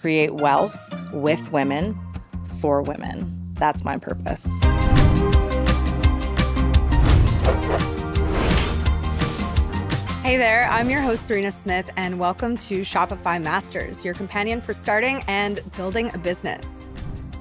create wealth with women, for women. That's my purpose. Hey there, I'm your host, Serena Smith, and welcome to Shopify Masters, your companion for starting and building a business.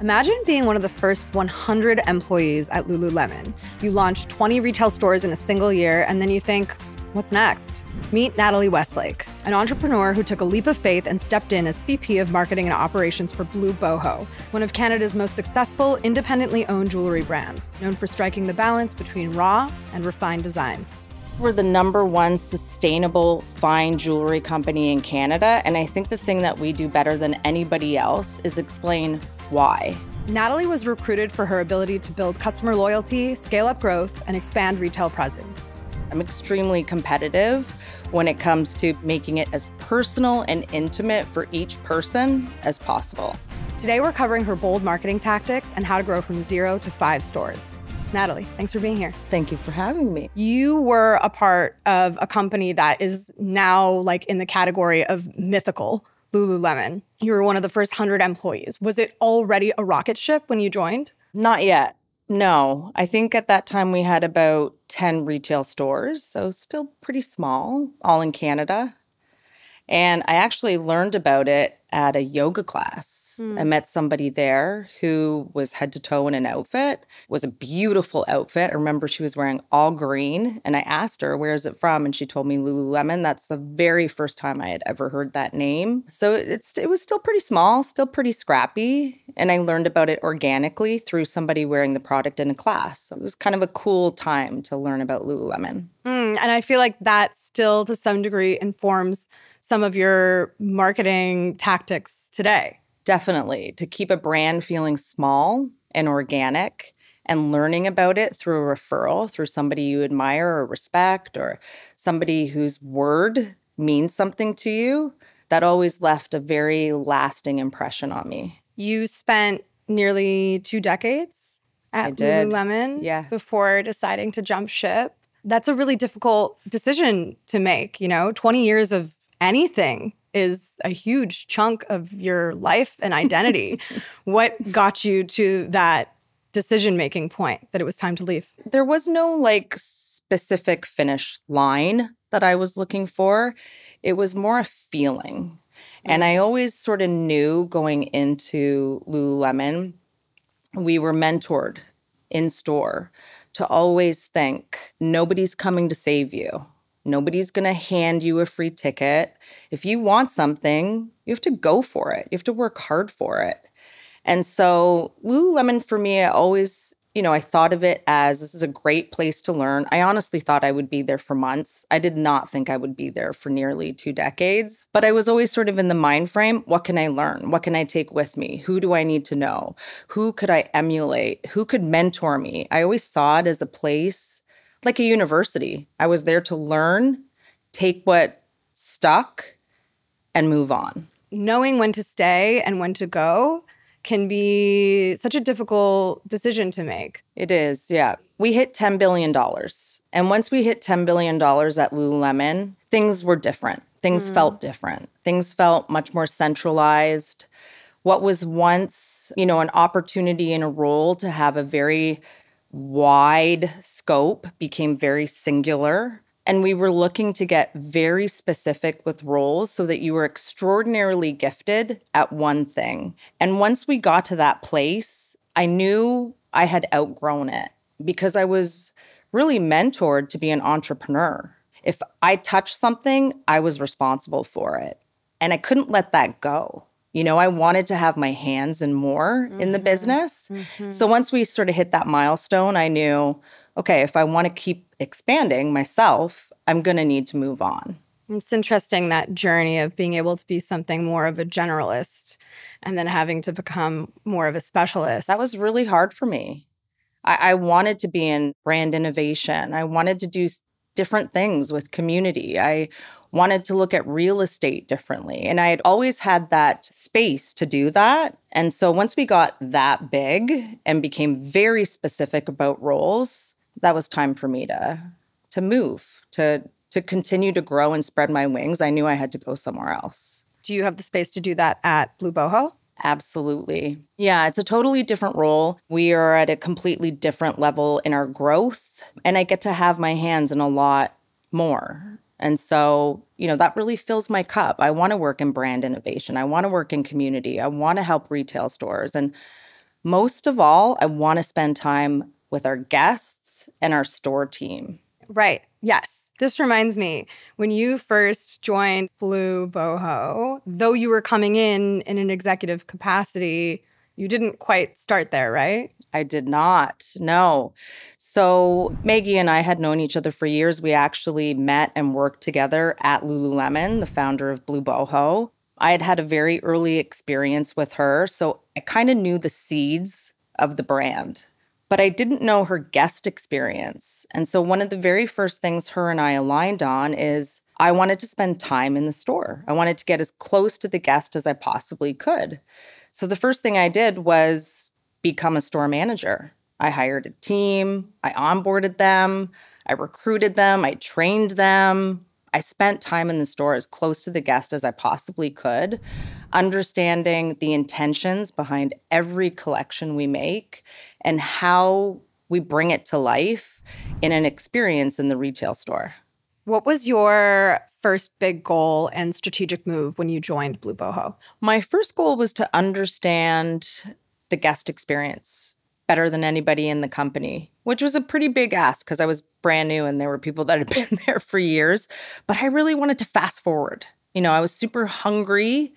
Imagine being one of the first 100 employees at Lululemon. You launch 20 retail stores in a single year, and then you think, what's next? Meet Natalie Westlake, an entrepreneur who took a leap of faith and stepped in as VP of Marketing and Operations for Bluboho, one of Canada's most successful, independently owned jewelry brands, known for striking the balance between raw and refined designs. We're the #1 sustainable fine jewelry company in Canada, and I think the thing that we do better than anybody else is explain why. Natalie was recruited for her ability to build customer loyalty, scale up growth, and expand retail presence. I'm extremely competitive when it comes to making it as personal and intimate for each person as possible. Today, we're covering her bold marketing tactics and how to grow from 0 to 5 stores. Natalie, thanks for being here. Thank you for having me. You were a part of a company that is now like in the category of mythical, Lululemon. You were one of the first 100 employees. Was it already a rocket ship when you joined? Not yet. No. I think at that time we had about 10 retail stores, so still pretty small, all in Canada. And I actually learned about it at a yoga class. I met somebody there who was head to toe in an outfit. It was a beautiful outfit. I remember she was wearing all green. And I asked her, where is it from? And she told me Lululemon. That's the very first time I had ever heard that name. So it was still pretty small, still pretty scrappy. And I learned about it organically through somebody wearing the product in a class. So it was kind of a cool time to learn about Lululemon. And I feel like that still, to some degree, informs some of your marketing tactics today. Definitely. To keep a brand feeling small and organic and learning about it through a referral, through somebody you admire or respect or somebody whose word means something to you, that always left a very lasting impression on me. You spent nearly 2 decades at Lululemon before deciding to jump ship. That's a really difficult decision to make. 20 years of anything is a huge chunk of your life and identity. What got you to that decision-making point that it was time to leave? There was no specific finish line that I was looking for. It was more a feeling. And I always sort of knew going into Lululemon, we were mentored in store to always think, nobody's coming to save you. Nobody's going to hand you a free ticket. If you want something, you have to go for it. You have to work hard for it. And so Lululemon, for me, I always, I thought of it as this is a great place to learn. I honestly thought I would be there for months. I did not think I would be there for nearly 2 decades. But I was always sort of in the mind frame, what can I learn? What can I take with me? Who do I need to know? Who could I emulate? Who could mentor me? I always saw it as a place like a university. I was there to learn, take what stuck, and move on. Knowing when to stay and when to go can be such a difficult decision to make. It is, yeah. We hit $10 billion. And once we hit $10 billion at Lululemon, things were different. Things felt different. Things felt much more centralized. What was once, an opportunity in a role to have a very wide scope became very singular. And we were looking to get very specific with roles so that you were extraordinarily gifted at one thing. And once we got to that place, I knew I had outgrown it because I was really mentored to be an entrepreneur. If I touched something, I was responsible for it. And I couldn't let that go. I wanted to have my hands in more in the business. So once we sort of hit that milestone, I knew, okay, if I want to keep expanding myself, I'm going to need to move on. It's interesting, that journey of being able to be something more of a generalist and then having to become more of a specialist. That was really hard for me. I wanted to be in brand innovation. I wanted to do different things with community. I wanted to look at real estate differently. And I had always had that space to do that. And so once we got that big and became very specific about roles, that was time for me to move, to continue to grow and spread my wings. I knew I had to go somewhere else. Do you have the space to do that at Bluboho? Absolutely. Yeah, it's a totally different role. We are at a completely different level in our growth, and I get to have my hands in a lot more. And so, that really fills my cup. I want to work in brand innovation. I want to work in community. I want to help retail stores. And most of all, I want to spend time with our guests and our store team. Right. Yes. This reminds me, when you first joined Bluboho, though you were coming in an executive capacity, you didn't quite start there, right? I did not, no. So Maggie and I had known each other for years. We actually met and worked together at Lululemon, the founder of Bluboho. I had had a very early experience with her, so I kind of knew the seeds of the brand. But I didn't know her guest experience. And so one of the very first things her and I aligned on is I wanted to spend time in the store. I wanted to get as close to the guest as I possibly could. So the first thing I did was become a store manager. I hired a team, I onboarded them, I recruited them, I trained them. I spent time in the store as close to the guest as I possibly could, understanding the intentions behind every collection we make and how we bring it to life in an experience in the retail store. What was your first big goal and strategic move when you joined Bluboho? My first goal was to understand the guest experience better than anybody in the company, which was a pretty big ask because I was brand new and there were people that had been there for years. But I really wanted to fast forward. I was super hungry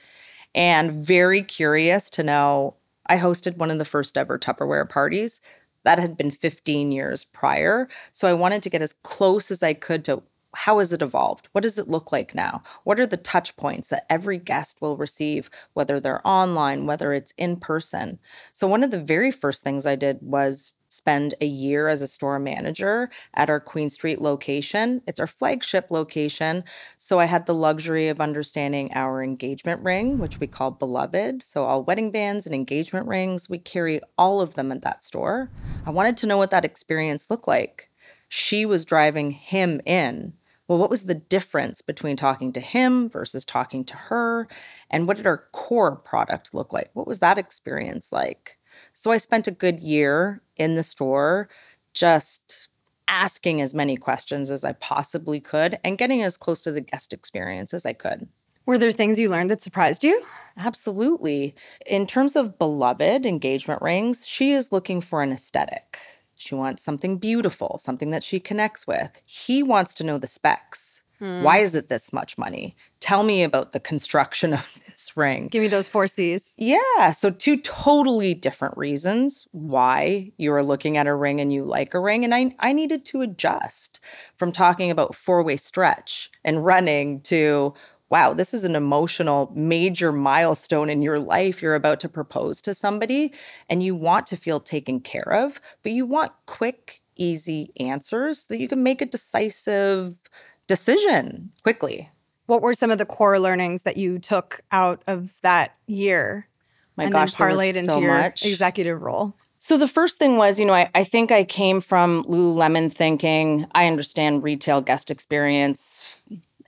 and very curious to know. I hosted one of the first ever Tupperware parties. That had been 15 years prior. So I wanted to get as close as I could to how has it evolved? What does it look like now? What are the touch points that every guest will receive, whether they're online, whether it's in person? So one of the very first things I did was spend a year as a store manager at our Queen Street location. It's our flagship location. So I had the luxury of understanding our engagement ring, which we call Beloved. So all wedding bands and engagement rings, we carry all of them at that store. I wanted to know what that experience looked like. She was driving him in. Well, what was the difference between talking to him versus talking to her? And what did our core product look like? What was that experience like? So I spent a good year in the store just asking as many questions as I possibly could and getting as close to the guest experience as I could. Were there things you learned that surprised you? Absolutely. In terms of Beloved engagement rings, she is looking for an aesthetic. She wants something beautiful, something that she connects with. He wants to know the specs. Why is it this much money? Tell me about the construction of this ring. Give me those 4 C's. Yeah. So 2 totally different reasons why you are looking at a ring and you like a ring. And I needed to adjust from talking about 4-way stretch and running to, wow, this is an emotional major milestone in your life. You're about to propose to somebody and you want to feel taken care of, but you want quick, easy answers so that you can make a decisive decision quickly. What were some of the core learnings that you took out of that year? My and gosh, then parlayed there was into so your much. executive role? So the first thing was, I think I came from Lululemon thinking I understand retail guest experience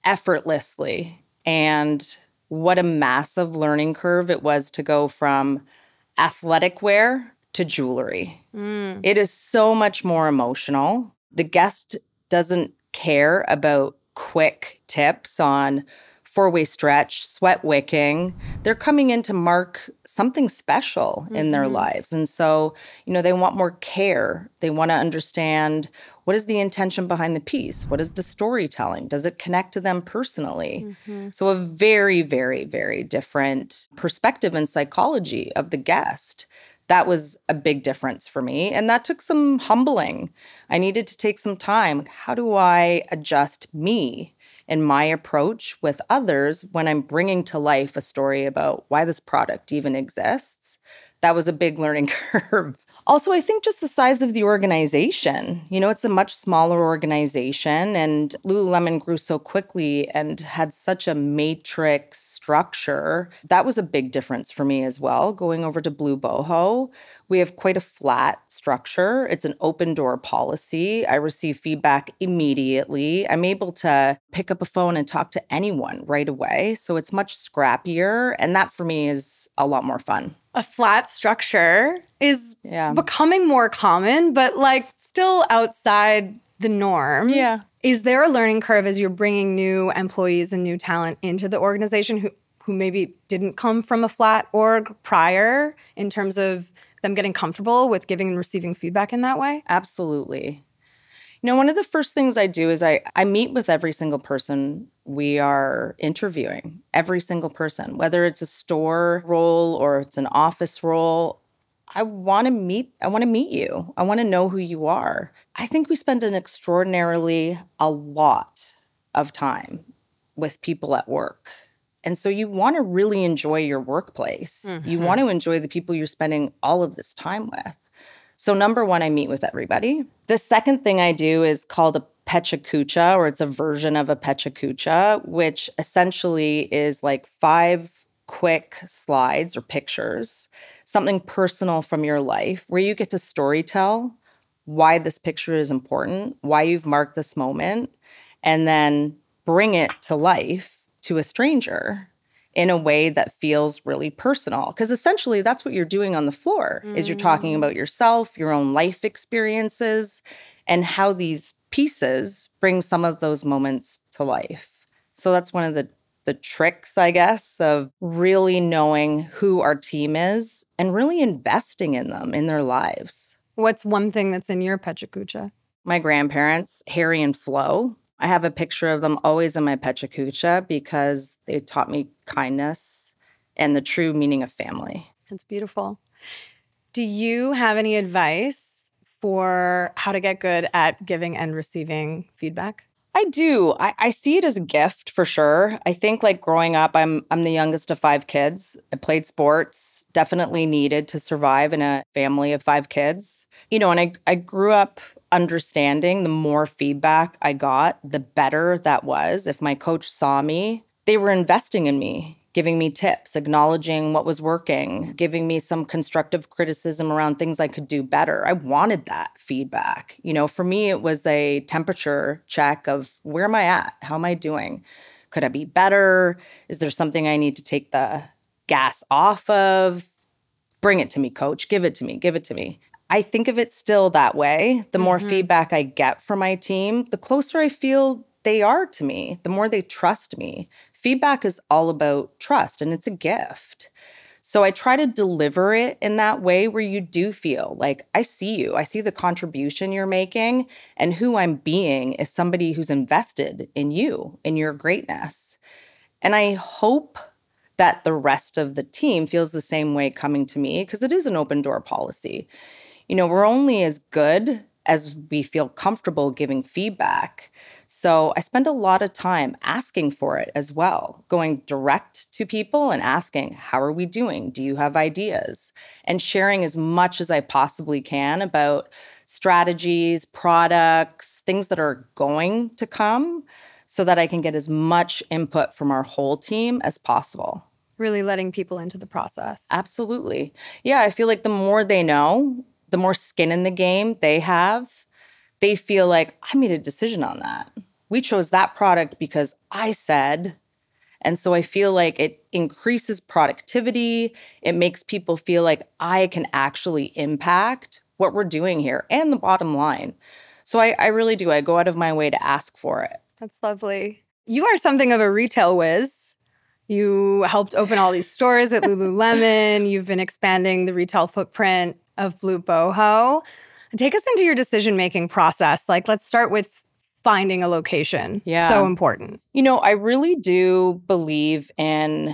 effortlessly. And what a massive learning curve it was to go from athletic wear to jewelry. It is so much more emotional. The guest doesn't care about quick tips on 4-way stretch, sweat wicking. They're coming in to mark something special in their lives. And so, they want more care. They want to understand what is the intention behind the piece? What is the storytelling? Does it connect to them personally? So a very, very, very different perspective and psychology of the guest. That was a big difference for me. And that took some humbling. I needed to take some time. How do I adjust me and my approach with others when I'm bringing to life a story about why this product even exists? That was a big learning curve. Also, I think just the size of the organization. It's a much smaller organization, and Lululemon grew so quickly and had such a matrix structure. That was a big difference for me as well. Going over to Bluboho, we have quite a flat structure. It's an open door policy. I receive feedback immediately. I'm able to pick up a phone and talk to anyone right away. So it's much scrappier. And that for me is a lot more fun. A flat structure is becoming more common, but like still outside the norm. Yeah. Is there a learning curve as you're bringing new employees and new talent into the organization who maybe didn't come from a flat org prior in terms of them getting comfortable with giving and receiving feedback in that way? Absolutely. One of the first things I do is I meet with every single person we are interviewing, every single person, whether it's a store role or it's an office role. I want to meet you. I want to know who you are. I think we spend a lot of time with people at work. And so you want to really enjoy your workplace. Mm-hmm. You want to enjoy the people you're spending all of this time with. So number one, I meet with everybody. The second thing I do is called a PechaKucha, or it's a version of a PechaKucha, which essentially is like 5 quick slides or pictures, something personal from your life where you get to storytell why this picture is important, why you've marked this moment, and then bring it to life to a stranger in a way that feels really personal. Because essentially that's what you're doing on the floor, is you're talking about yourself, your own life experiences, and how these pieces bring some of those moments to life. So that's one of the tricks, I guess, of really knowing who our team is and really investing in them, in their lives. What's one thing that's in your PechaKucha? My grandparents, Harry and Flo. I have a picture of them always in my PechaKucha because they taught me kindness and the true meaning of family. That's beautiful. Do you have any advice for how to get good at giving and receiving feedback? I do. I see it as a gift for sure. I think like growing up, I'm the youngest of 5 kids. I played sports, definitely needed to survive in a family of 5 kids. And I grew up understanding the more feedback I got, the better that was. If my coach saw me, they were investing in me, giving me tips, acknowledging what was working, giving me some constructive criticism around things I could do better. I wanted that feedback. For me, it was a temperature check of where am I at? How am I doing? Could I be better? Is there something I need to take the gas off of? Bring it to me, coach. Give it to me. Give it to me. I think of it still that way. The more feedback I get from my team, the closer I feel they are to me, the more they trust me. Feedback is all about trust, and it's a gift. So I try to deliver it in that way where you do feel like, I see you. I see the contribution you're making, and who I'm being is somebody who's invested in you, in your greatness. And I hope that the rest of the team feels the same way coming to me, because it is an open door policy. We're only as good as we feel comfortable giving feedback. So I spend a lot of time asking for it as well, going direct to people and asking, how are we doing? Do you have ideas? And sharing as much as I possibly can about strategies, products, things that are going to come so that I can get as much input from our whole team as possible. Really letting people into the process. Absolutely. Yeah, I feel like the more they know, the more skin in the game they have, they feel like, I made a decision on that. We chose that product because I said. And so I feel like it increases productivity. It makes people feel like I can actually impact what we're doing here and the bottom line. So I really do. I go out of my way to ask for it. That's lovely. You are something of a retail whiz. You helped open all these stores at Lululemon. You've been expanding the retail footprint of Bluboho. Take us into your decision-making process. Like, let's start with finding a location. Yeah. So important. I really do believe in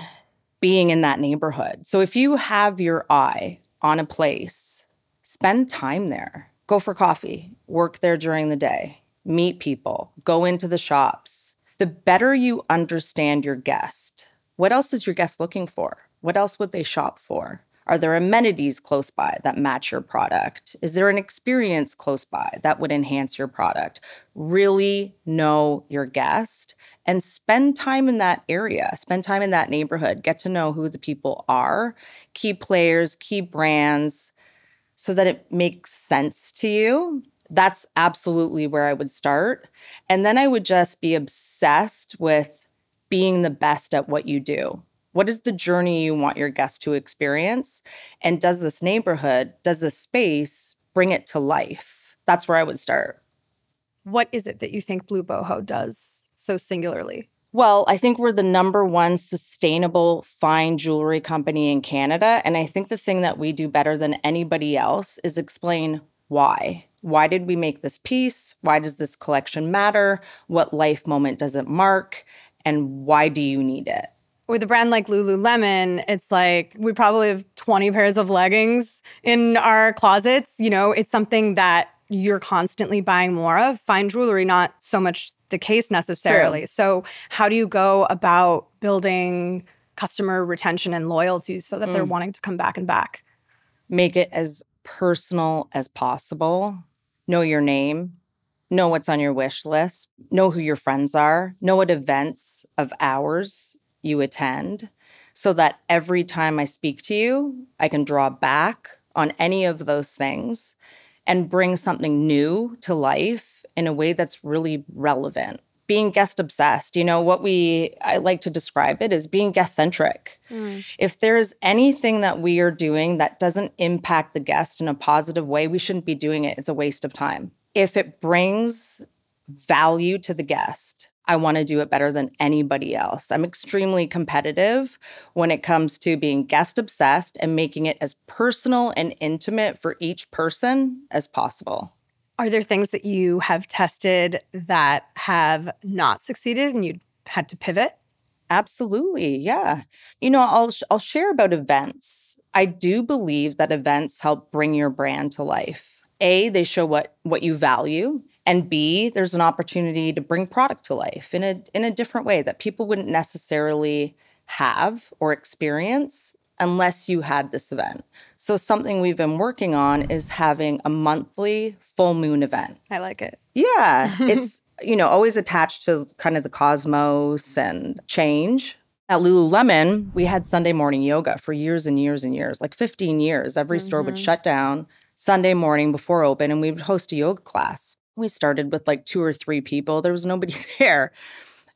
being in that neighborhood. So if you have your eye on a place, spend time there. Go for coffee. Work there during the day. Meet people. Go into the shops. The better you understand your guest, what else is your guest looking for? What else would they shop for? Are there amenities close by that match your product? Is there an experience close by that would enhance your product? Really know your guest and spend time in that area, spend time in that neighborhood, get to know who the people are, key players, key brands, so that it makes sense to you. That's absolutely where I would start. And then I would just be obsessed with being the best at what you do. What is the journey you want your guests to experience? And does this neighborhood, does this space bring it to life? That's where I would start. What is it that you think Bluboho does so singularly? Well, I think we're the #1 sustainable fine jewelry company in Canada. And I think the thing that we do better than anybody else is explain why. Why did we make this piece? Why does this collection matter? What life moment does it mark? And why do you need it? With a brand like Lululemon, it's like we probably have 20 pairs of leggings in our closets. You know, it's something that you're constantly buying more of. Fine jewelry, not so much the case necessarily. So how do you go about building customer retention and loyalty so that they're wanting to come back and back? Make it as personal as possible. Know your name. Know what's on your wish list. Know who your friends are. Know what events of ours you attend, so that every time I speak to you, I can draw back on any of those things and bring something new to life in a way that's really relevant. Being guest obsessed, you know, I like to describe it as being guest centric. If there's anything that we are doing that doesn't impact the guest in a positive way, we shouldn't be doing it. It's a waste of time. If it brings value to the guest, I want to do it better than anybody else. I'm extremely competitive when it comes to being guest obsessed and making it as personal and intimate for each person as possible. Are there things that you have tested that have not succeeded and you had to pivot? Absolutely, yeah. You know, I'll share about events. I do believe that events help bring your brand to life. A, they show what you value. And B, there's an opportunity to bring product to life in a different way that people wouldn't necessarily have or experience unless you had this event. So something we've been working on is having a monthly full moon event. I like it. Yeah, it's, you know, always attached to kind of the cosmos and change. At Lululemon, we had Sunday morning yoga for years and years and years, like 15 years. Every store would shut down Sunday morning before open, and we would host a yoga class. We started with like 2 or 3 people. There was nobody there.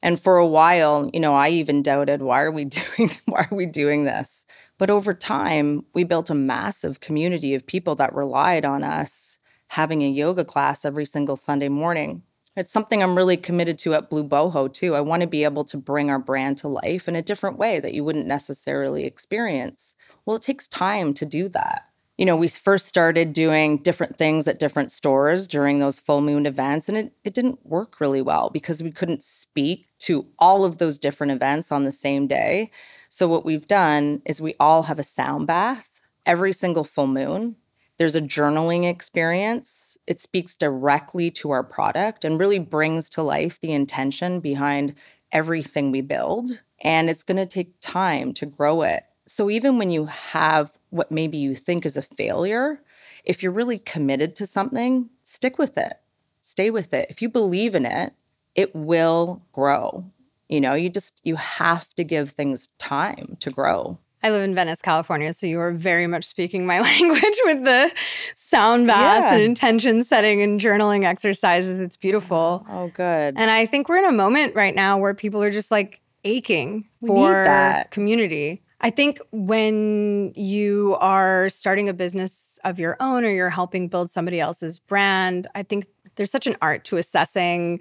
And for a while, you know, I even doubted, why are we doing this? But over time, we built a massive community of people that relied on us having a yoga class every single Sunday morning. It's something I'm really committed to at Bluboho too. I want to be able to bring our brand to life in a different way that you wouldn't necessarily experience. Well, it takes time to do that. You know, we first started doing different things at different stores during those full moon events, and it didn't work really well because we couldn't speak to all of those different events on the same day. So what we've done is we all have a sound bath every single full moon. There's a journaling experience. It speaks directly to our product and really brings to life the intention behind everything we build. And it's going to take time to grow it. So even when you have what maybe you think is a failure, if you're really committed to something, stick with it. Stay with it. If you believe in it, it will grow. You know, you have to give things time to grow. I live in Venice, California, so you are very much speaking my language with the sound baths and intention setting and journaling exercises. It's beautiful. Oh, good. And I think we're in a moment right now where people are just like aching for community. I think when you are starting a business of your own or you're helping build somebody else's brand, I think there's such an art to assessing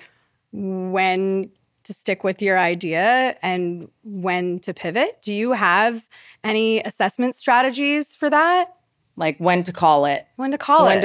when to stick with your idea and when to pivot. Do you have any assessment strategies for that? Like when to call it. When to call and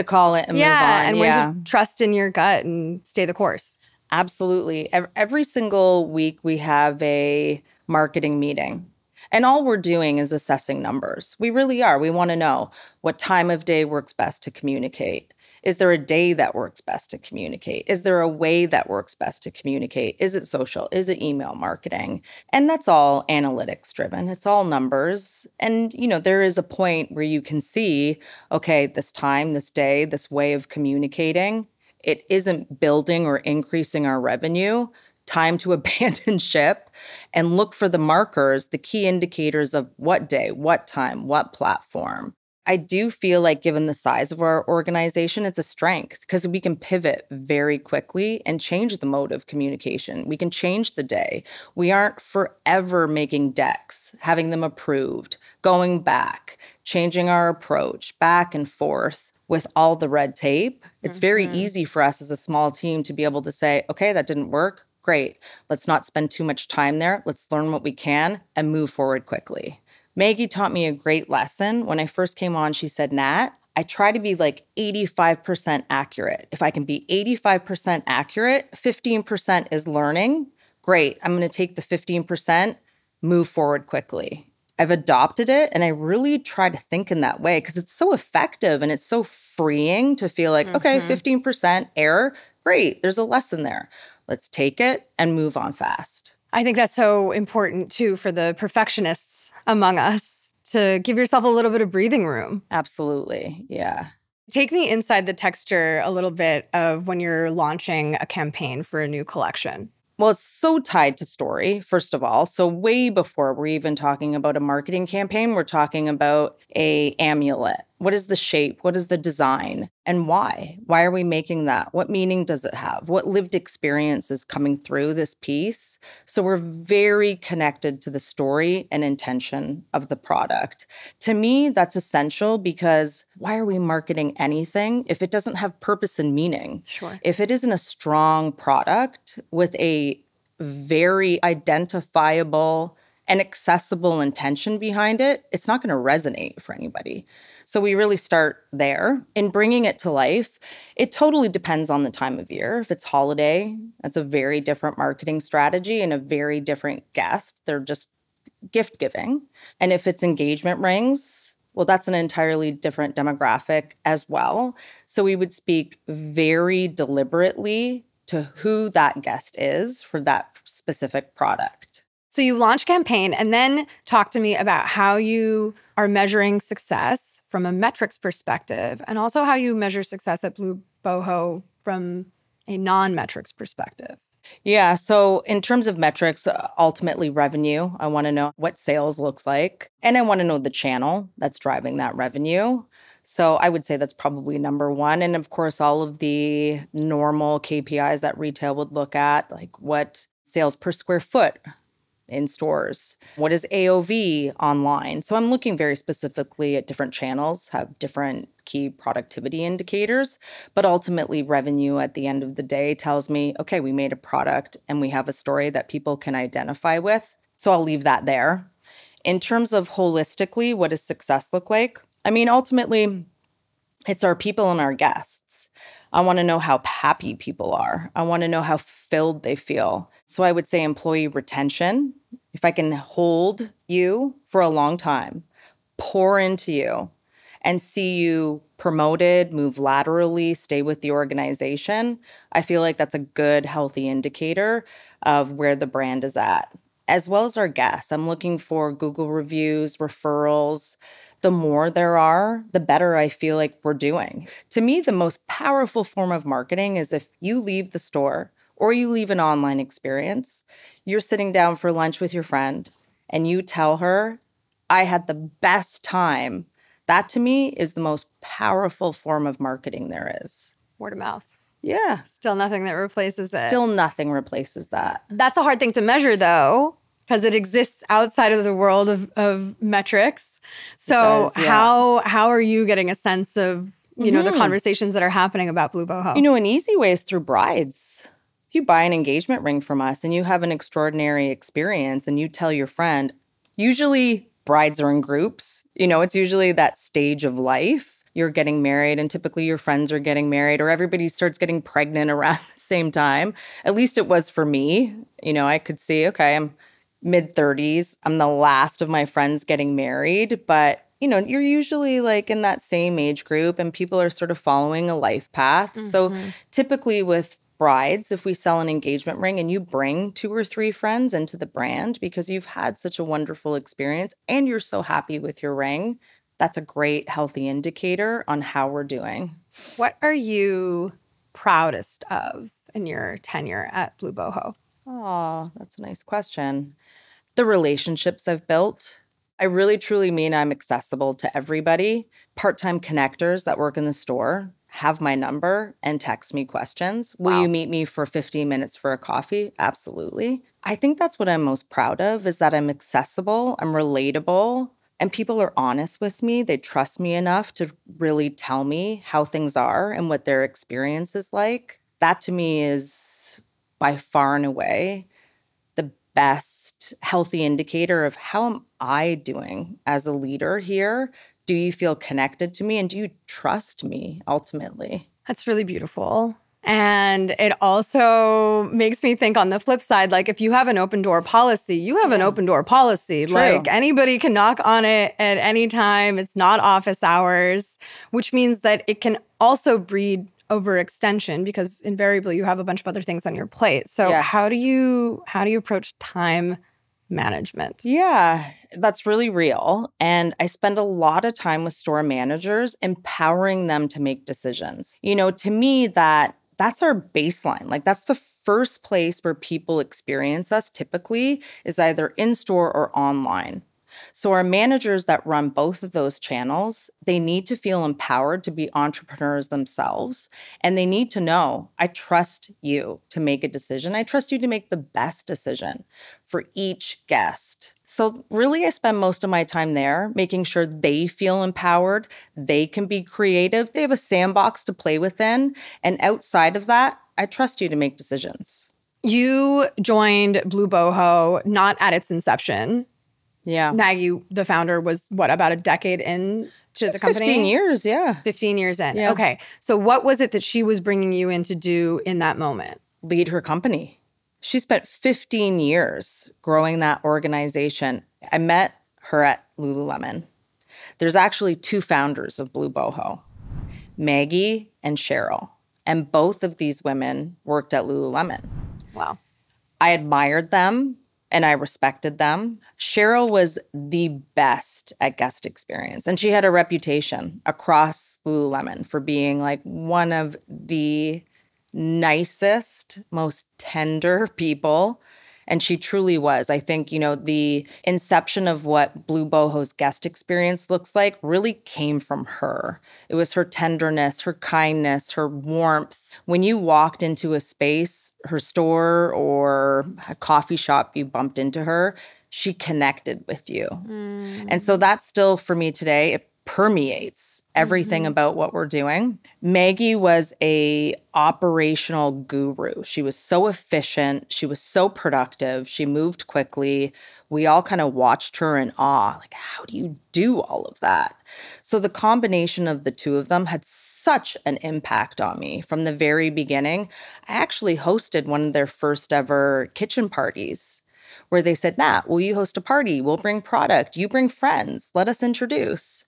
move on. And when to trust in your gut and stay the course. Absolutely. Every single week we have a marketing meeting. And all we're doing is assessing numbers. We really are. We want to know what time of day works best to communicate. Is there a day that works best to communicate? Is there a way that works best to communicate? Is it social? Is it email marketing? And that's all analytics driven. It's all numbers. And, there is a point where you can see, okay, this time, this day, this way of communicating, it isn't building or increasing our revenue. Time to abandon ship and look for the markers, the key indicators of what day, what time, what platform. I do feel like given the size of our organization, it's a strength because we can pivot very quickly and change the mode of communication. We can change the day. We aren't forever making decks, having them approved, going back, changing our approach back and forth with all the red tape. It's very easy for us as a small team to be able to say, okay, that didn't work. Great. Let's not spend too much time there. Let's learn what we can and move forward quickly. Maggie taught me a great lesson. When I first came on, she said, Nat, I try to be like 85% accurate. If I can be 85% accurate, 15% is learning. Great. I'm going to take the 15%, move forward quickly. I've adopted it and I really try to think in that way because it's so effective and it's so freeing to feel like, okay, 15% error. Great. There's a lesson there. Let's take it and move on fast. I think that's so important, too, for the perfectionists among us to give yourself a little bit of breathing room. Absolutely. Yeah. Take me inside the texture a little bit of when you're launching a campaign for a new collection. Well, it's so tied to story, first of all. So way before we're even talking about a marketing campaign, we're talking about an amulet. What is the shape? What is the design? And why? Why are we making that? What meaning does it have? What lived experience is coming through this piece? So we're very connected to the story and intention of the product. To me, that's essential because why are we marketing anything if it doesn't have purpose and meaning? Sure. If it isn't a strong product with a very identifiable and accessible intention behind it, it's not going to resonate for anybody. So we really start there. In bringing it to life, it totally depends on the time of year. If it's holiday, that's a very different marketing strategy and a very different guest. They're just gift giving. And if it's engagement rings, well, that's an entirely different demographic as well. So we would speak very deliberately to who that guest is for that specific product. So you launch campaign and then talk to me about how you are measuring success from a metrics perspective and also how you measure success at Bluboho from a non-metrics perspective. Yeah. So in terms of metrics, ultimately revenue, I want to know what sales looks like. And I want to know the channel that's driving that revenue. So I would say that's probably number one. And of course, all of the normal KPIs that retail would look at, like what sales per square foot in stores, what is AOV online. So I'm looking very specifically at different channels, have different key productivity indicators, but ultimately revenue at the end of the day tells me, okay, we made a product and we have a story that people can identify with. So I'll leave that there. In terms of holistically, what does success look like? I mean, ultimately, it's our people and our guests. I want to know how happy people are. I want to know how filled they feel. So I would say employee retention. If I can hold you for a long time, pour into you, and see you promoted, move laterally, stay with the organization, I feel like that's a good, healthy indicator of where the brand is at, as well as our guests. I'm looking for Google reviews, referrals. The more there are, the better I feel like we're doing. To me, the most powerful form of marketing is if you leave the store or you leave an online experience, you're sitting down for lunch with your friend and you tell her, I had the best time. That to me is the most powerful form of marketing there is. Word of mouth. Yeah. Still nothing that replaces it. Still nothing replaces that. That's a hard thing to measure, though, because it exists outside of the world of metrics. So It does, yeah. how are you getting a sense of, the conversations that are happening about Bluboho? An easy way is through brides. If you buy an engagement ring from us and you have an extraordinary experience and you tell your friend, usually brides are in groups. It's usually that stage of life. You're getting married and typically your friends are getting married or everybody starts getting pregnant around the same time. At least it was for me. I could see, okay, I'm mid-30s. I'm the last of my friends getting married, but you're usually like in that same age group and people are sort of following a life path. So typically with brides, if we sell an engagement ring and you bring 2 or 3 friends into the brand because you've had such a wonderful experience and you're so happy with your ring, that's a great healthy indicator on how we're doing. What are you proudest of in your tenure at Bluboho? Oh, that's a nice question. The relationships I've built. I really truly mean I'm accessible to everybody. Part-time connectors that work in the store have my number and text me questions. Will you meet me for 15 minutes for a coffee? Absolutely. I think that's what I'm most proud of is that I'm accessible, I'm relatable, and people are honest with me. They trust me enough to really tell me how things are and what their experience is like. That to me is by far and away the best healthy indicator of how am I doing as a leader here? Do you feel connected to me and do you trust me ultimately? That's really beautiful. And it also makes me think on the flip side, like if you have an open door policy, you have an open door policy. Like anybody can knock on it at any time. It's not office hours, which means that it can also breed overextension because invariably you have a bunch of other things on your plate. So how do you approach time management? Yeah, that's really real. And I spend a lot of time with store managers empowering them to make decisions. To me, that's our baseline. Like that's the first place where people experience us typically is either in store or online. So our managers that run both of those channels, they need to feel empowered to be entrepreneurs themselves. And they need to know, I trust you to make a decision. I trust you to make the best decision for each guest. So really, I spend most of my time there making sure they feel empowered. They can be creative. They have a sandbox to play within. And outside of that, I trust you to make decisions. You joined Bluboho not at its inception. Yeah. Maggie, the founder, was about a decade into the company? 15 years, yeah. 15 years in. Yeah. Okay. So what was it that she was bringing you in to do in that moment? Lead her company. She spent 15 years growing that organization. I met her at Lululemon. There's actually 2 founders of Bluboho, Maggie and Cheryl. And both of these women worked at Lululemon. Wow. I admired them. And I respected them. Cheryl was the best at guest experience. And she had a reputation across Lululemon for being like one of the nicest, most tender people. And she truly was. I think, the inception of what Bluboho's guest experience looks like really came from her. It was her tenderness, her kindness, her warmth. When you walked into a space, her store or a coffee shop, you bumped into her, she connected with you. And so that's still, for me today, it permeates everything about what we're doing. Maggie was a operational guru. She was so efficient. She was so productive. She moved quickly. We all kind of watched her in awe. Like, how do you do all of that? So the combination of the 2 of them had such an impact on me from the very beginning. I actually hosted one of their first ever kitchen parties where they said, Nat, will you host a party? We'll bring product. You bring friends. Let us introduce.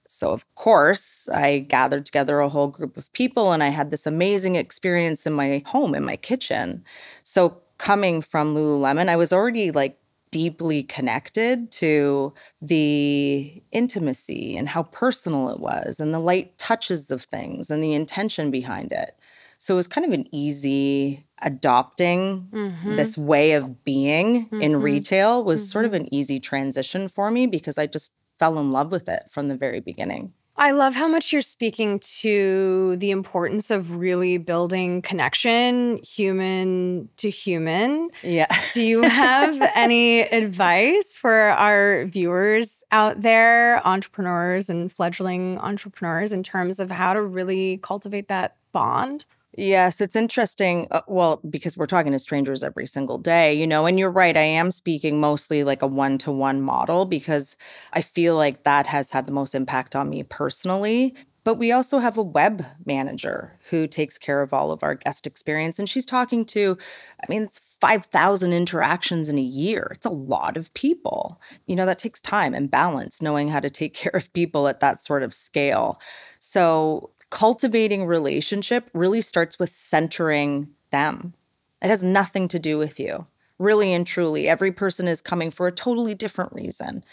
So, of course, I gathered together a whole group of people and I had this amazing experience in my home, in my kitchen. So coming from Lululemon, I was already like deeply connected to the intimacy and how personal it was and the light touches of things and the intention behind it. So it was kind of an easy adopting this way of being in retail was sort of an easy transition for me because I just fell in love with it from the very beginning. I love how much you're speaking to the importance of really building connection, human to human. Yeah. Do you have any advice for our viewers out there, entrepreneurs and fledgling entrepreneurs, in terms of how to really cultivate that bond? Yes, it's interesting. Because we're talking to strangers every single day, and you're right. I am speaking mostly like a one-to-one model because I feel like that has had the most impact on me personally. But we also have a web manager who takes care of all of our guest experience. And she's talking to, it's 5,000 interactions in a year. It's a lot of people. That takes time and balance, knowing how to take care of people at that sort of scale. So cultivating relationship really starts with centering them. It has nothing to do with you. Really and truly, every person is coming for a totally different reason.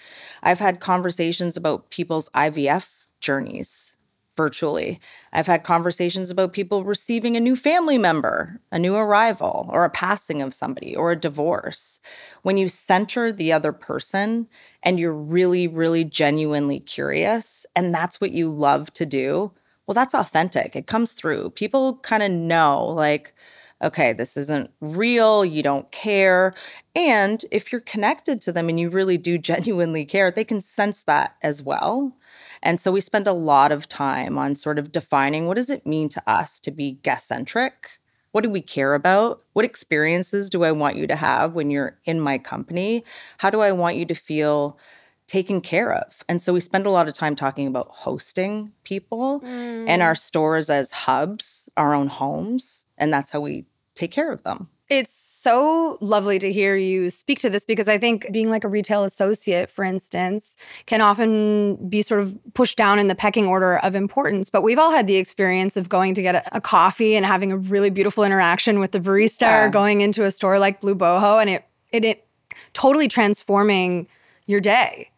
I've had conversations about people's IVF journeys virtually. I've had conversations about people receiving a new family member, a new arrival, or a passing of somebody, or a divorce. When you center the other person and you're really, really genuinely curious, and that's what you love to do, well, that's authentic. It comes through. People kind of know, like, okay, this isn't real, you don't care. And if you're connected to them and you really do genuinely care, they can sense that as well. And so we spend a lot of time on sort of defining, what does it mean to us to be guest-centric? What do we care about? What experiences do I want you to have when you're in my company? How do I want you to feel taken care of? And so we spend a lot of time talking about hosting people and our stores as hubs, our own homes. And that's how we take care of them. It's so lovely to hear you speak to this, because I think being like a retail associate, for instance, can often be sort of pushed down in the pecking order of importance. But we've all had the experience of going to get a coffee and having a really beautiful interaction with the barista, or going into a store like Bluboho, and it totally transforming your day.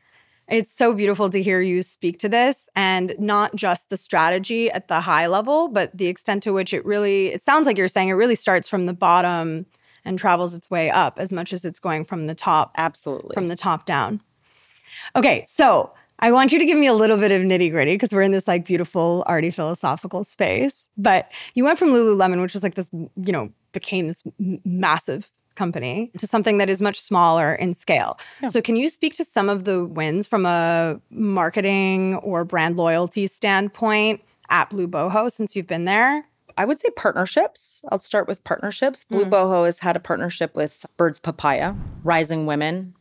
It's so beautiful to hear you speak to this, and not just the strategy at the high level, but the extent to which it sounds like you're saying it really starts from the bottom and travels its way up as much as it's going from the top. Absolutely. From the top down. Okay, so I want you to give me a little bit of nitty gritty, because we're in this like beautiful, arty, philosophical space. But you went from Lululemon, which was like this, became this massive company, to something that is much smaller in scale. Yeah. So can you speak to some of the wins from a marketing or brand loyalty standpoint at Bluboho since you've been there? I would say partnerships. I'll start with partnerships. Bluboho has had a partnership with Birds Papaya, Rising Women,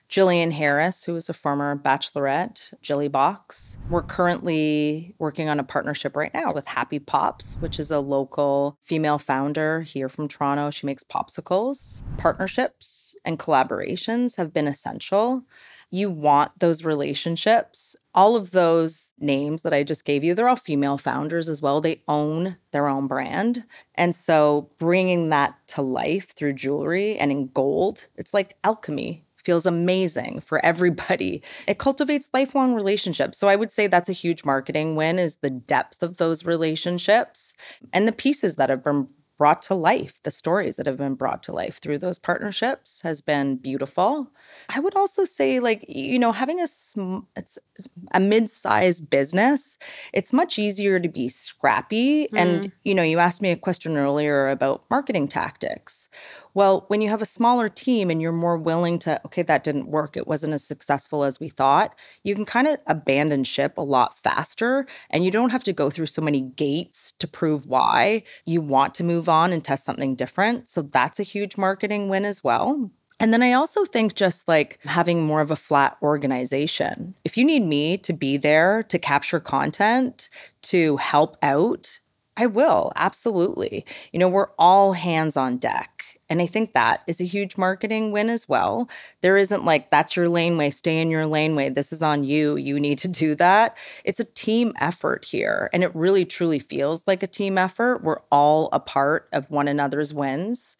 Jillian Harris, who is a former bachelorette, Jilly Box. We're currently working on a partnership right now with Happy Pops, which is a local female founder here from Toronto. She makes popsicles. Partnerships and collaborations have been essential. You want those relationships. All of those names that I just gave you, they're all female founders as well. They own their own brand. And so bringing that to life through jewelry and in gold, it's like alchemy. Feels amazing for everybody. It cultivates lifelong relationships. So I would say that's a huge marketing win, is the depth of those relationships and the pieces that have been brought to life, the stories that have been brought to life through those partnerships has been beautiful. I would also say, having a mid-sized business, it's much easier to be scrappy. And, you asked me a question earlier about marketing tactics. Well, when you have a smaller team and you're more willing to, okay, that didn't work, it wasn't as successful as we thought, you can kind of abandon ship a lot faster, and you don't have to go through so many gates to prove why you want to move on and test something different. So that's a huge marketing win as well. And then I also think just like having more of a flat organization. If you need me to be there to capture content, to help out, I will, absolutely. We're all hands on deck. And I think that is a huge marketing win as well. There isn't like, that's your laneway, stay in your laneway. This is on you. You need to do that. It's a team effort here. And it really, truly feels like a team effort. We're all a part of one another's wins.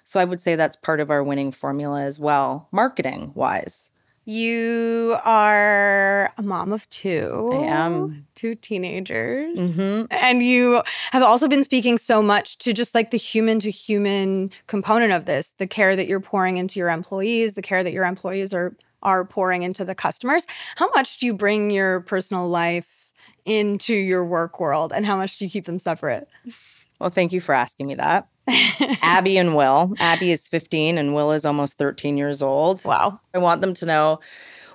So I would say that's part of our winning formula as well, marketing-wise. You are a mom of two. I am. 2 teenagers. Mm-hmm. And you have also been speaking so much to just like the human-to-human component of this, the care that you're pouring into your employees, the care that your employees are pouring into the customers. How much do you bring your personal life into your work world, and how much do you keep them separate? Well, thank you for asking me that. Abby and Will. Abby is 15 and Will is almost 13 years old. Wow. I want them to know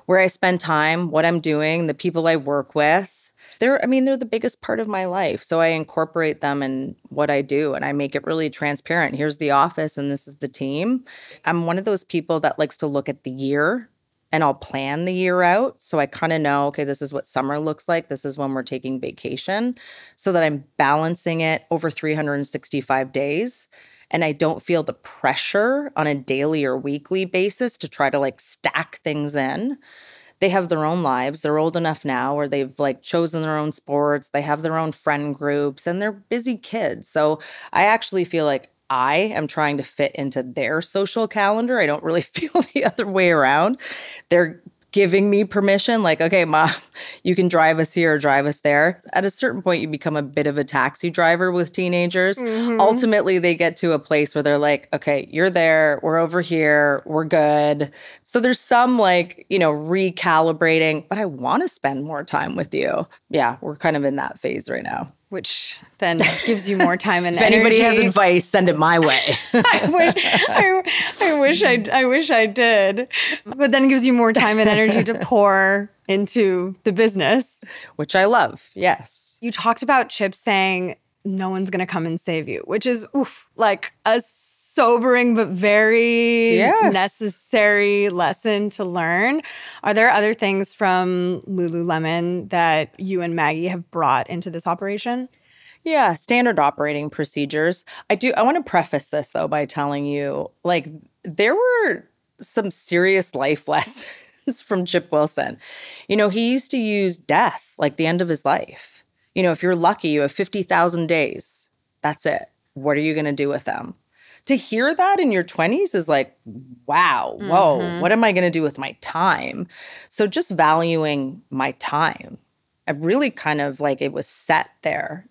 where I spend time, what I'm doing, the people I work with. They're the biggest part of my life. So I incorporate them in what I do, and I make it really transparent. Here's the office and this is the team. I'm one of those people that likes to look at the year and I'll plan the year out. So I kind of know, okay, this is what summer looks like. This is when we're taking vacation, so that I'm balancing it over 365 days. And I don't feel the pressure on a daily or weekly basis to try to like stack things in. They have their own lives. They're old enough now where they've like chosen their own sports. They have their own friend groups and they're busy kids. So I actually feel like I am trying to fit into their social calendar. I don't really feel the other way around. They're giving me permission, like, okay, Mom, you can drive us here or drive us there. At a certain point, you become a bit of a taxi driver with teenagers. Ultimately, they get to a place where they're like, okay, you're there, we're over here, we're good. So there's some like, recalibrating, but I want to spend more time with you. Yeah, we're kind of in that phase right now. Which then gives you more time and if energy. Anybody has advice, send it my way. I wish I did. But then it gives you more time and energy to pour into the business. Which I love, yes. You talked about Chip saying no one's going to come and save you, which is like a sobering but very necessary lesson to learn. Are there other things from Lululemon that you and Maggie have brought into this operation? Yeah, standard operating procedures. I want to preface this, though, by telling you, like, there were some serious life lessons from Chip Wilson. He used to use death, like the end of his life. If you're lucky, you have 50,000 days. That's it. What are you going to do with them? To hear that in your 20s is like, wow, whoa, what am I going to do with my time? So just valuing my time. I really kind of like it was set there,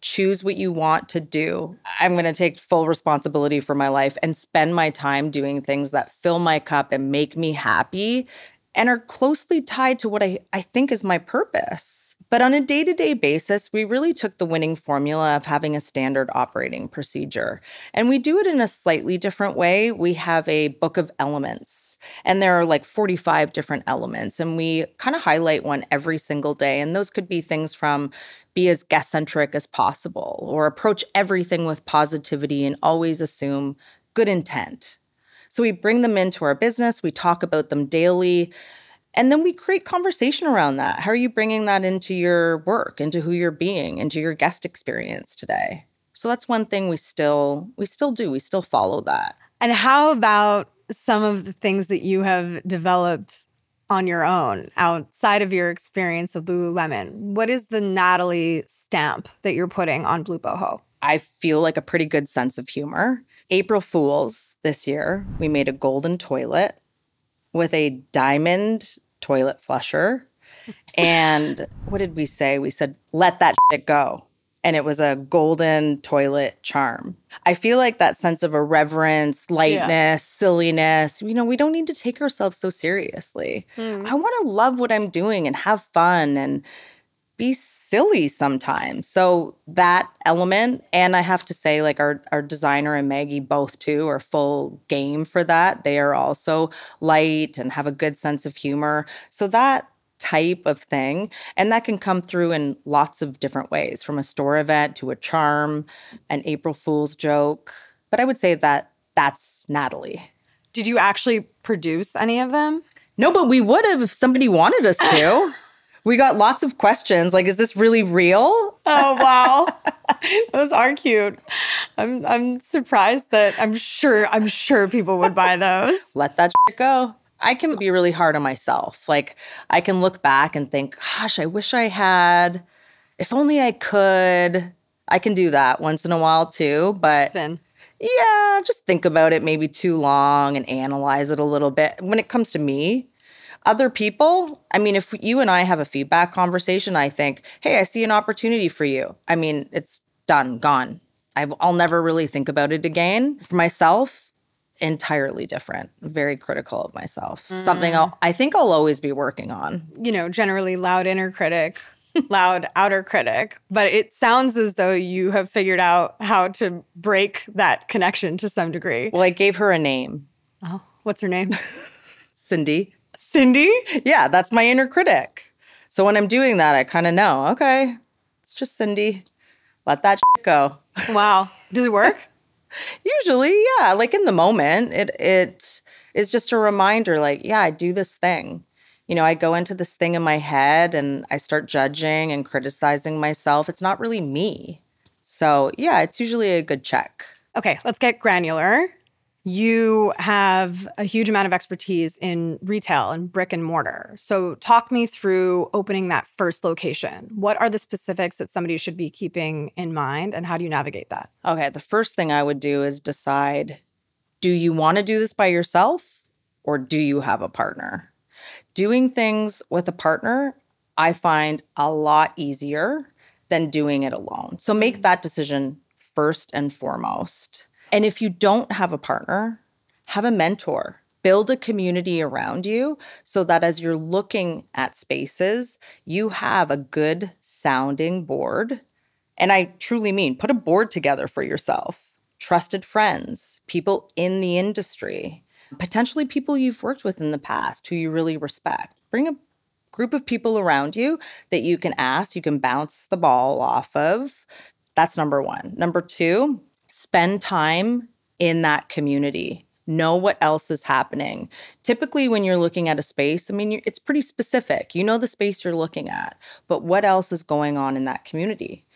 choose what you want to do. I'm going to take full responsibility for my life and spend my time doing things that fill my cup and make me happy and are closely tied to what I think is my purpose. But on a day-to-day basis, we really took the winning formula of having a standard operating procedure. And we do it in a slightly different way. We have a book of elements, and there are like 45 different elements. And we kind of highlight one every single day. And those could be things from be as guest-centric as possible, or approach everything with positivity and always assume good intent. So we bring them into our business, we talk about them daily, and then we create conversation around that. How are you bringing that into your work, into who you're being, into your guest experience today? So that's one thing we still do. We still follow that. And how about some of the things that you have developed on your own outside of your experience of Lululemon? What is the Natalie stamp that you're putting on Bluboho? I feel like a pretty good sense of humor. April Fools this year, we made a golden toilet with a diamond toilet flusher. And what did we say? We said, let that shit go. And it was a golden toilet charm. I feel like that sense of irreverence, lightness, silliness, we don't need to take ourselves so seriously. I want to love what I'm doing and have fun and be silly sometimes. So that element, and I have to say, like our designer and Maggie both too are full game for that. They are also light and have a good sense of humor. So that type of thing, and that can come through in lots of different ways, from a store event to a charm, an April Fool's joke. But I would say that that's Natalie. Did you actually produce any of them? No, but we would have if somebody wanted us to. We got lots of questions like, is this really real? Oh, wow. Those are cute. I'm surprised that I'm sure people would buy those. Let that shit go. I can be really hard on myself. Like, I can look back and think, gosh, I wish I had, if only I could. I can do that once in a while too, but Spin. Yeah, just think about it maybe too long and analyze it a little bit. When it comes to me, other people, I mean, if you and I have a feedback conversation, I think, hey, I see an opportunity for you. I mean, it's done, gone. I'll never really think about it again. For myself, entirely different. Very critical of myself. Something I think I'll always be working on. Generally loud inner critic, loud outer critic. But it sounds as though you have figured out how to break that connection to some degree. Well, I gave her a name. Oh, what's her name? Cindy. Cindy? Yeah, that's my inner critic. So when I'm doing that, I kind of know, okay, it's just Cindy. Let that shit go. Wow. Does it work? Usually, yeah. Like in the moment, it is just a reminder like, yeah, I do this thing. I go into this thing in my head and I start judging and criticizing myself. It's not really me. So yeah, it's usually a good check. Okay, let's get granular. You have a huge amount of expertise in retail and brick and mortar. So talk me through opening that first location. What are the specifics that somebody should be keeping in mind, and how do you navigate that? Okay, the first thing I would do is decide, do you want to do this by yourself or do you have a partner? Doing things with a partner, I find a lot easier than doing it alone. So make that decision first and foremost. And if you don't have a partner, have a mentor. Build a community around you so that as you're looking at spaces, you have a good sounding board. And I truly mean, put a board together for yourself. Trusted friends, people in the industry, potentially people you've worked with in the past who you really respect. Bring a group of people around you that you can ask, you can bounce the ball off of. That's number one. Number two, spend time in that community. Know what else is happening. Typically, when you're looking at a space, it's pretty specific. You know the space you're looking at, but what else is going on in that community?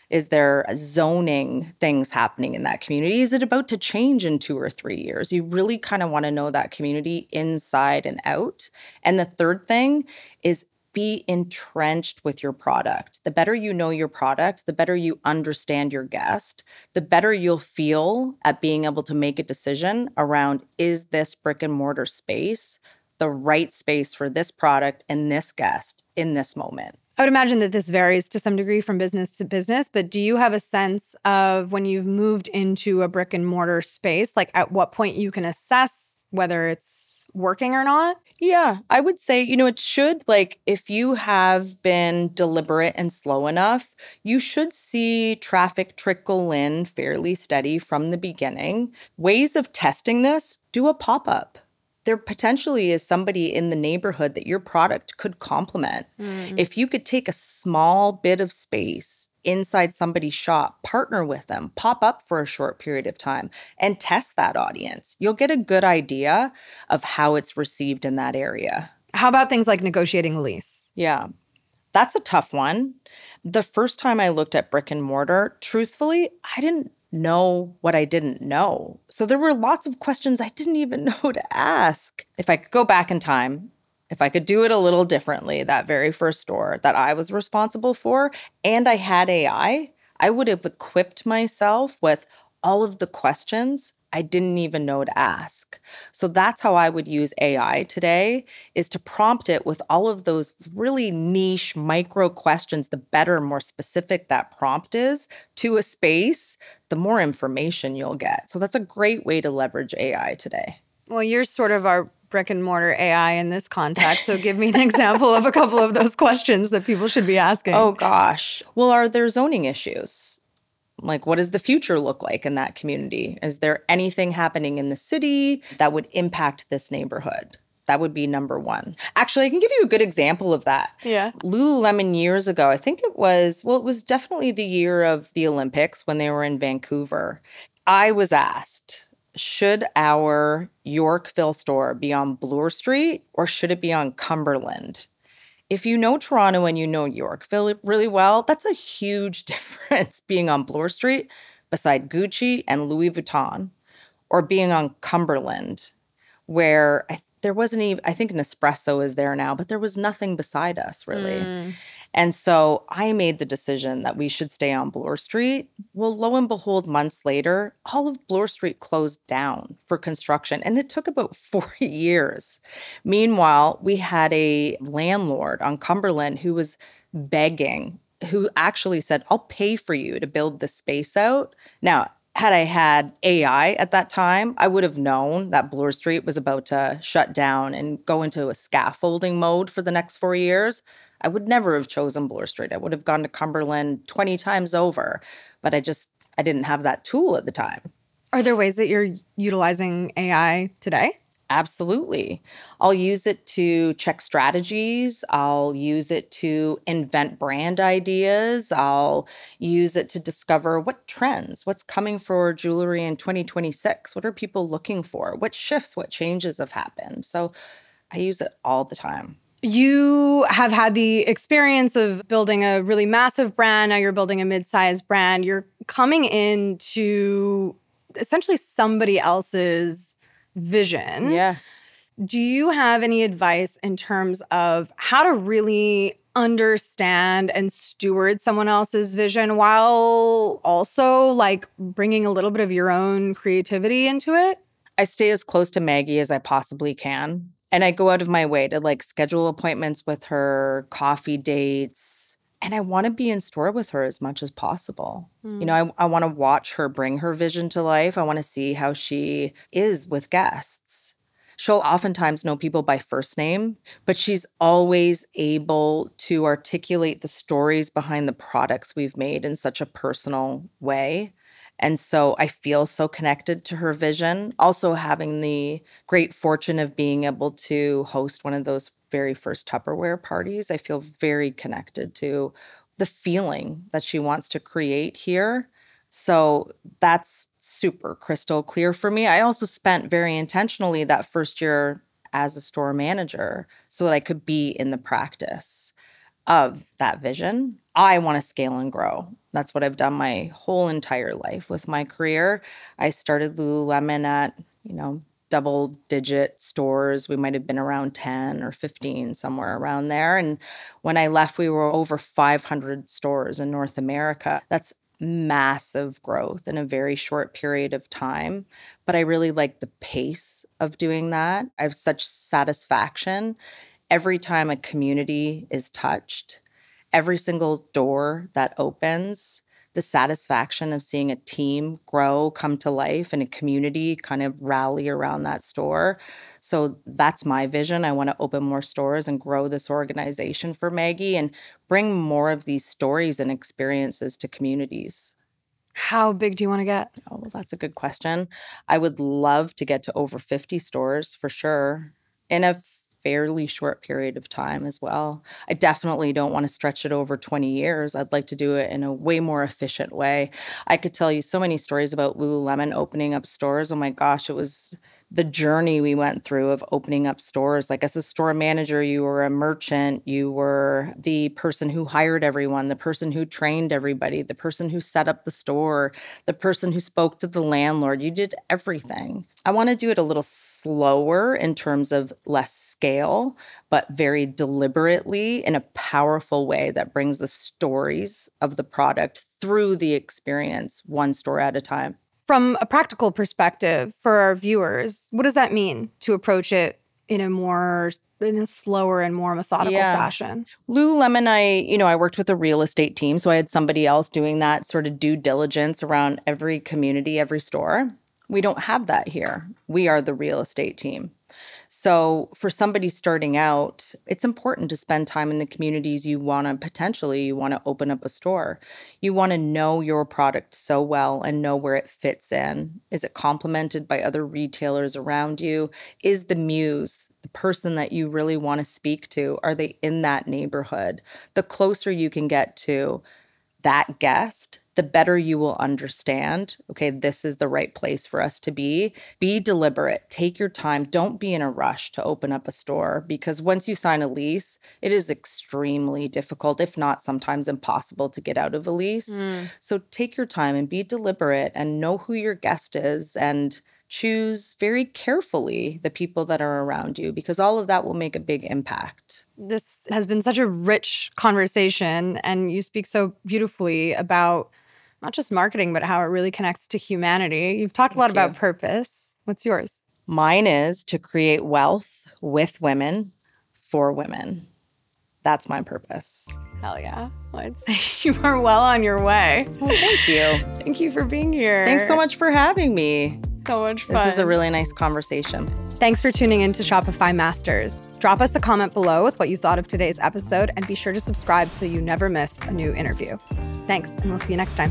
Is there zoning things happening in that community? Is it about to change in 2 or 3 years? You really kind of want to know that community inside and out. And the third thing is be entrenched with your product. The better you know your product, the better you understand your guest, the better you'll feel at being able to make a decision around, is this brick and mortar space the right space for this product and this guest in this moment? I would imagine that this varies to some degree from business to business, but do you have a sense of when you've moved into a brick and mortar space, like at what point you can assess whether it's working or not? Yeah, I would say, it should, if you have been deliberate and slow enough, you should see traffic trickle in fairly steady from the beginning. Ways of testing this, do a pop-up. There potentially is somebody in the neighborhood that your product could complement. If you could take a small bit of space inside somebody's shop, partner with them, pop up for a short period of time, and test that audience, you'll get a good idea of how it's received in that area. How about things like negotiating a lease? Yeah, that's a tough one. The first time I looked at brick and mortar, truthfully, I didn't know what I didn't know. So there were lots of questions I didn't even know to ask. If I could go back in time, if I could do it a little differently, that very first store that I was responsible for, and I had AI, I would have equipped myself with all of the questions I didn't even know to ask. So that's how I would use AI today, is to prompt it with all of those really niche micro questions. The better, more specific that prompt is to a space, the more information you'll get. So that's a great way to leverage AI today. Well, you're sort of our brick and mortar AI in this context. So give me an example of a couple of those questions that people should be asking. Oh, gosh. Well, are there zoning issues? What does the future look like in that community? Is there anything happening in the city that would impact this neighborhood? That would be number one. Actually, I can give you a good example of that. Yeah. Lululemon years ago, I think it was definitely the year of the Olympics when they were in Vancouver. I was asked, should our Yorkville store be on Bloor Street or should it be on Cumberland? If you know Toronto and you know Yorkville really well, that's a huge difference being on Bloor Street beside Gucci and Louis Vuitton, or being on Cumberland, where there wasn't even, I think Nespresso is there now, but there was nothing beside us really. And so I made the decision that we should stay on Bloor Street. Well, lo and behold, months later, all of Bloor Street closed down for construction, and it took about 4 years. Meanwhile, we had a landlord on Cumberland who was begging, who actually said, I'll pay for you to build the space out. Now, had I had AI at that time, I would have known that Bloor Street was about to shut down and go into a scaffolding mode for the next 4 years. I would never have chosen Bloor Street. I would have gone to Cumberland 20 times over, but I didn't have that tool at the time. Are there ways that you're utilizing AI today? Absolutely. I'll use it to check strategies. I'll use it to invent brand ideas. I'll use it to discover what trends, what's coming for jewelry in 2026. What are people looking for? What shifts, what changes have happened? So I use it all the time. You have had the experience of building a really massive brand. Now you're building a mid-sized brand. You're coming into essentially somebody else's vision. Yes. Do you have any advice in terms of how to really understand and steward someone else's vision while also like bringing a little bit of your own creativity into it? I stay as close to Maggie as I possibly can. And I go out of my way to like schedule appointments with her, coffee dates. And I want to be in store with her as much as possible. You know, I want to watch her bring her vision to life. I want to see how she is with guests. She'll oftentimes know people by first name, but she's always able to articulate the stories behind the products we've made in such a personal way. And so I feel so connected to her vision. Also having the great fortune of being able to host one of those very first Tupperware parties, I feel very connected to the feeling that she wants to create here. So that's super crystal clear for me. I also spent very intentionally that first year as a store manager so that I could be in the practice of that vision. I want to scale and grow. That's what I've done my whole entire life with my career. I started Lululemon at, double-digit stores. We might have been around 10 or 15, somewhere around there. And when I left, we were over 500 stores in North America. That's massive growth in a very short period of time. But I really like the pace of doing that. I have such satisfaction every time a community is touched, every single door that opens, the satisfaction of seeing a team grow, come to life, and a community kind of rally around that store. So that's my vision. I want to open more stores and grow this organization for Maggie and bring more of these stories and experiences to communities. How big do you want to get? Oh, well, that's a good question. I would love to get to over 50 stores for sure in a fairly short period of time as well. I definitely don't want to stretch it over 20 years. I'd like to do it in a way more efficient way. I could tell you so many stories about Lululemon opening up stores. Oh my gosh, it was the journey we went through of opening up stores. Like as a store manager, you were a merchant, you were the person who hired everyone, the person who trained everybody, the person who set up the store, the person who spoke to the landlord. You did everything. I want to do it a little slower in terms of less scale, but very deliberately in a powerful way that brings the stories of the product through the experience, one store at a time. From a practical perspective for our viewers, what does that mean to approach it in a slower and more methodical fashion? Lululemon, I worked with a real estate team, so I had somebody else doing that sort of due diligence around every community, every store. We don't have that here. We are the real estate team. So for somebody starting out, it's important to spend time in the communities you want to open up a store. You want to know your product so well and know where it fits in. Is it complemented by other retailers around you? Is the muse, the person that you really want to speak to, are they in that neighborhood? The closer you can get to that guest, the better you will understand, okay, this is the right place for us to be. Be deliberate. Take your time. Don't be in a rush to open up a store because once you sign a lease, it is extremely difficult, if not sometimes impossible, to get out of a lease. So take your time and be deliberate and know who your guest is and choose very carefully the people that are around you because all of that will make a big impact. This has been such a rich conversation, and you speak so beautifully about not just marketing, but how it really connects to humanity. You've talked a lot about purpose. What's yours? Mine is to create wealth with women for women. That's my purpose. Hell yeah. Well, I'd say you are well on your way. Well, thank you. Thank you for being here. Thanks so much for having me. So much fun. This was a really nice conversation. Thanks for tuning in to Shopify Masters. Drop us a comment below with what you thought of today's episode and be sure to subscribe so you never miss a new interview. Thanks, and we'll see you next time.